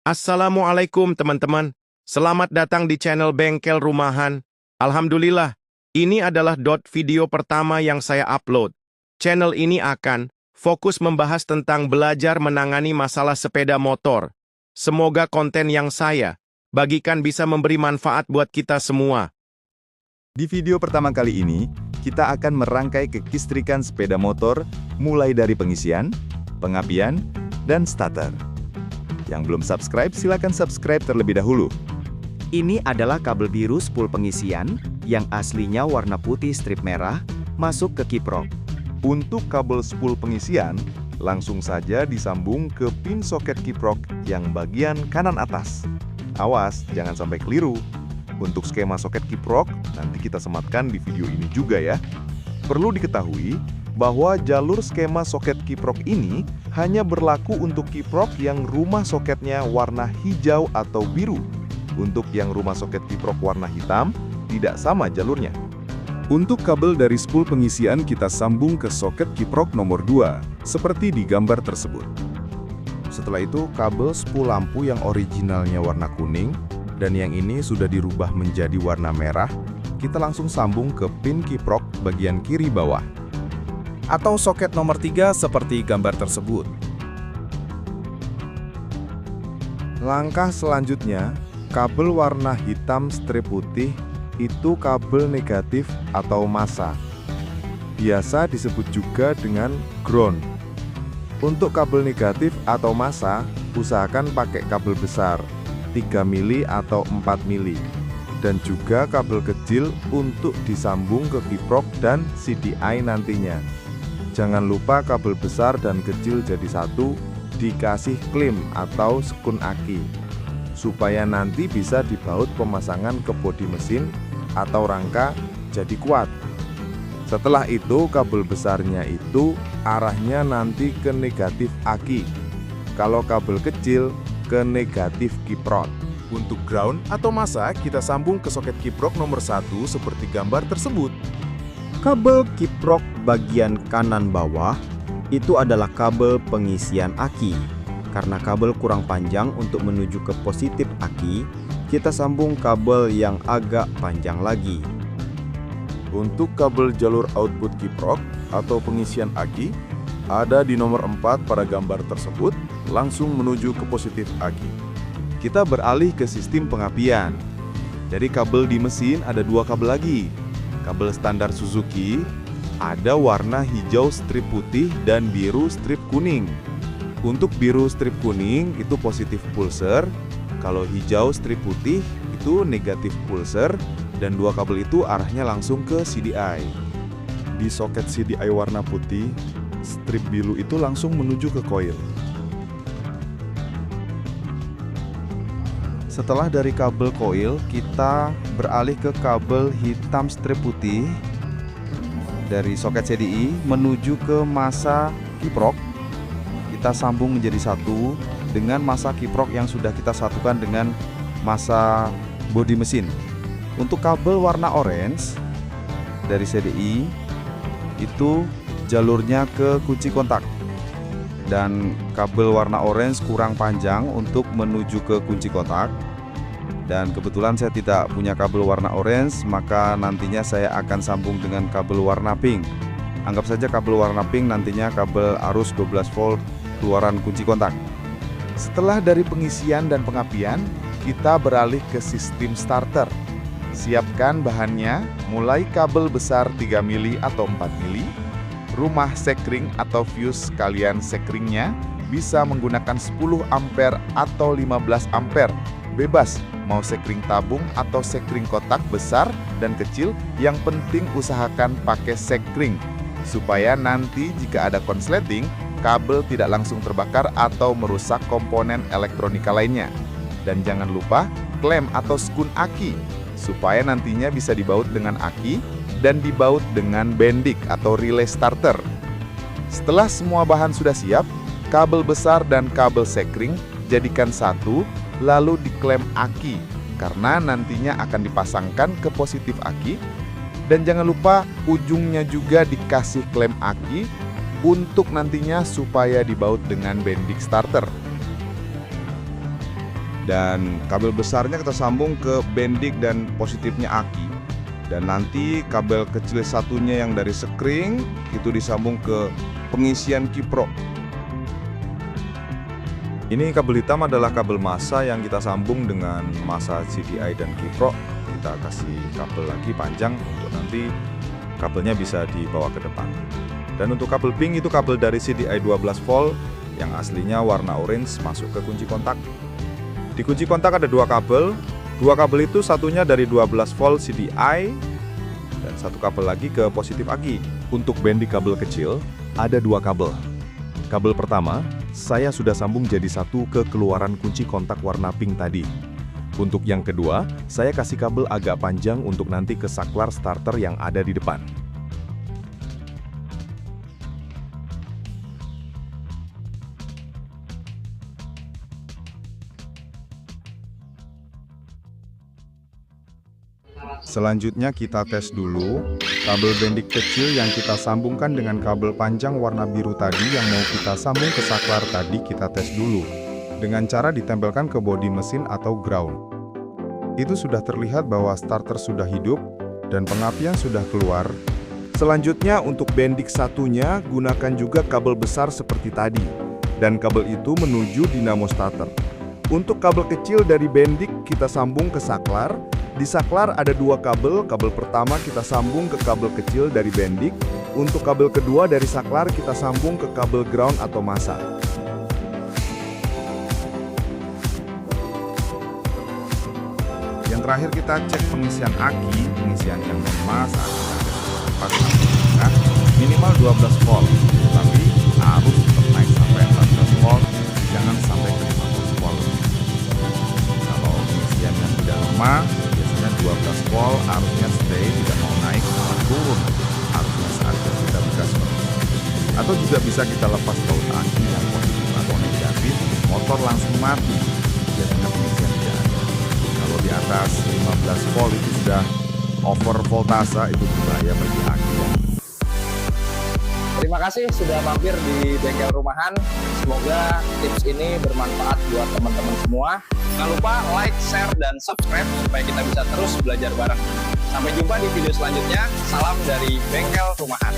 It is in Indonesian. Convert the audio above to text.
Assalamualaikum teman-teman, selamat datang di channel Bengkel Rumahan. Alhamdulillah, ini adalah video pertama yang saya upload. Channel ini akan fokus membahas tentang belajar menangani masalah sepeda motor. Semoga konten yang saya bagikan bisa memberi manfaat buat kita semua. Di video pertama kali ini, kita akan merangkai kelistrikan sepeda motor mulai dari pengisian, pengapian, dan starter. Yang belum subscribe, silakan subscribe terlebih dahulu. Ini adalah kabel biru spool pengisian yang aslinya warna putih strip merah masuk ke kiprok. Untuk kabel spool pengisian, langsung saja disambung ke pin soket kiprok yang bagian kanan atas. Awas, jangan sampai keliru. Untuk skema soket kiprok, nanti kita sematkan di video ini juga ya. Perlu diketahui bahwa jalur skema soket kiprok ini hanya berlaku untuk kiprok yang rumah soketnya warna hijau atau biru. Untuk yang rumah soket kiprok warna hitam, tidak sama jalurnya. Untuk kabel dari spool pengisian kita sambung ke soket kiprok nomor 2, seperti di gambar tersebut. Setelah itu, kabel spool lampu yang originalnya warna kuning, dan yang ini sudah dirubah menjadi warna merah, kita langsung sambung ke pin kiprok bagian kiri bawah. Atau soket nomor 3 seperti gambar tersebut. Langkah selanjutnya, kabel warna hitam strip putih itu kabel negatif atau massa. Biasa disebut juga dengan ground. Untuk kabel negatif atau massa, usahakan pakai kabel besar, 3 mili atau 4 mili. Dan juga kabel kecil untuk disambung ke kiprok dan CDI nantinya. Jangan lupa kabel besar dan kecil jadi satu, dikasih klem atau skun aki, supaya nanti bisa dibaut pemasangan ke bodi mesin atau rangka jadi kuat. Setelah itu kabel besarnya itu arahnya nanti ke negatif aki, kalau kabel kecil ke negatif kiprok. Untuk ground atau massa kita sambung ke soket kiprok nomor 1 seperti gambar tersebut. Kabel kiprok bagian kanan bawah itu adalah kabel pengisian aki. Karena kabel kurang panjang untuk menuju ke positif aki, kita sambung kabel yang agak panjang lagi. Untuk kabel jalur output kiprok atau pengisian aki, ada di nomor 4 pada gambar tersebut, langsung menuju ke positif aki. Kita beralih ke sistem pengapian. Dari kabel di mesin ada 2 kabel lagi. Kabel standar Suzuki ada warna hijau strip putih dan biru strip kuning. Untuk biru strip kuning itu positif pulser, kalau hijau strip putih itu negatif pulser, dan 2 kabel itu arahnya langsung ke CDI. Di soket CDI warna putih, strip biru itu langsung menuju ke koil. Setelah dari kabel koil, kita beralih ke kabel hitam strip putih dari soket CDI menuju ke massa kiprok. Kita sambung menjadi satu dengan massa kiprok yang sudah kita satukan dengan massa bodi mesin. Untuk kabel warna orange dari CDI itu jalurnya ke kunci kontak. Dan kabel warna orange kurang panjang untuk menuju ke kunci kontak. Dan kebetulan saya tidak punya kabel warna orange, maka nantinya saya akan sambung dengan kabel warna pink. Anggap saja kabel warna pink nantinya kabel arus 12 volt keluaran kunci kontak. Setelah dari pengisian dan pengapian, kita beralih ke sistem starter. Siapkan bahannya, mulai kabel besar 3 mili atau 4 mili. Rumah sekring atau fuse sekalian sekringnya bisa menggunakan 10 ampere atau 15 ampere. Bebas mau sekring tabung atau sekring kotak besar dan kecil, yang penting usahakan pakai sekring supaya nanti jika ada konsleting, kabel tidak langsung terbakar atau merusak komponen elektronika lainnya. Dan jangan lupa klem atau skun aki supaya nantinya bisa dibaut dengan aki dan dibaut dengan bendik atau relay starter. Setelah semua bahan sudah siap, kabel besar dan kabel sekring jadikan satu, lalu diklem aki karena nantinya akan dipasangkan ke positif aki. Dan jangan lupa ujungnya juga dikasih klem aki untuk nantinya supaya dibaut dengan bendik starter. Dan kabel besarnya kita sambung ke bendik dan positifnya aki. Dan nanti kabel kecil satunya yang dari sekring itu disambung ke pengisian kiprok. Ini kabel hitam adalah kabel massa yang kita sambung dengan massa CDI dan kiprok. Kita kasih kabel lagi panjang untuk nanti kabelnya bisa dibawa ke depan. Dan untuk kabel pink itu kabel dari CDI 12 volt yang aslinya warna orange masuk ke kunci kontak. Di kunci kontak ada dua kabel itu satunya dari 12 volt CDI dan satu kabel lagi ke positif aki. Untuk bendik kabel kecil ada dua kabel. Kabel pertama saya sudah sambung jadi satu ke keluaran kunci kontak warna pink tadi. Untuk yang kedua, saya kasih kabel agak panjang untuk nanti ke saklar starter yang ada di depan. Selanjutnya kita tes dulu kabel bendik kecil yang kita sambungkan dengan kabel panjang warna biru tadi yang mau kita sambung ke saklar tadi, kita tes dulu dengan cara ditempelkan ke bodi mesin atau ground. Itu sudah terlihat bahwa starter sudah hidup dan pengapian sudah keluar. Selanjutnya untuk bendik satunya gunakan juga kabel besar seperti tadi dan kabel itu menuju dinamo starter. Untuk kabel kecil dari bendik kita sambung ke saklar. Di saklar ada dua kabel pertama kita sambung ke kabel kecil dari bendik, untuk kabel kedua dari saklar kita sambung ke kabel ground atau massa. Yang terakhir kita cek pengisian aki, pengisian yang normal saat kita tes minimal 12 volt, tapi harus tetap naik sampai 14 volt, jangan sampai ke 15 volt. Kalau pengisian yang tidak lemah 12 volt harusnya stay, tidak mau naik malah turun, harusnya saat kita buka seperti ini. Atau juga bisa kita lepas baut aki yang positif atau negatif, motor langsung mati, biasanya pengisian tidak ada. Kalau di atas 15 volt itu sudah over voltase, itu berbahaya bagi aki. Terima kasih sudah mampir di bengkel rumahan. Semoga tips ini bermanfaat buat teman-teman semua. Jangan lupa like, share, dan subscribe supaya kita bisa terus belajar bareng. Sampai jumpa di video selanjutnya. Salam dari bengkel rumahan.